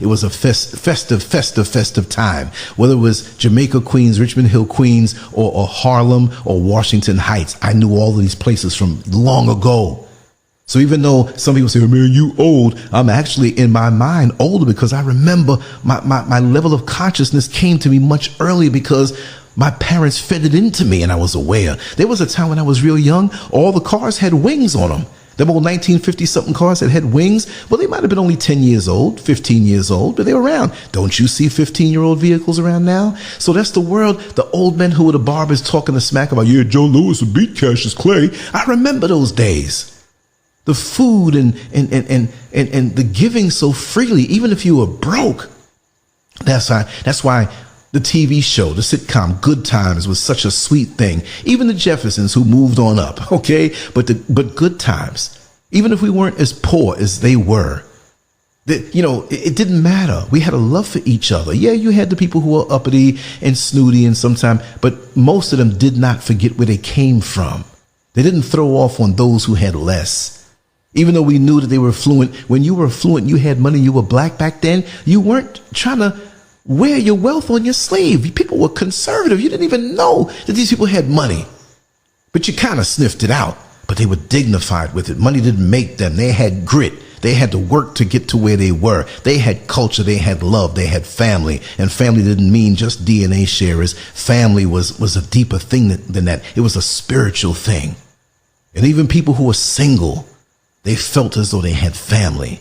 It was a festive time, whether it was Jamaica, Queens, Richmond Hill, Queens, or Harlem or Washington Heights. I knew all of these places from long ago. So even though some people say, oh, man, you old, I'm actually in my mind older because I remember my level of consciousness came to me much earlier because my parents fed it into me and I was aware. There was a time when I was real young, all the cars had wings on them. Them old 1950-something cars that had wings, well, they might have been only 10 years old, 15 years old, but they were around. Don't you see 15-year-old vehicles around now? So that's the world. The old men who were the barbers talking the smack about, yeah, Joe Louis would beat Cassius Clay. I remember those days. The food and the giving so freely, even if you were broke. That's why the TV show, the sitcom Good Times was such a sweet thing. Even the Jeffersons who moved on up, okay? But Good Times, even if we weren't as poor as they were, it didn't matter. We had a love for each other. Yeah, you had the people who were uppity and snooty and sometimes, but most of them did not forget where they came from. They didn't throw off on those who had less. Even though we knew that they were affluent, when you were affluent, you had money, you were black back then, you weren't trying to wear your wealth on your sleeve. People were conservative. You didn't even know that these people had money, but you kind of sniffed it out, but they were dignified with it. Money didn't make them. They had grit. They had to work to get to where they were. They had culture. They had love. They had family, and family didn't mean just DNA sharers. Family was a deeper thing than that. It was a spiritual thing. And even people who were single, they felt as though they had family.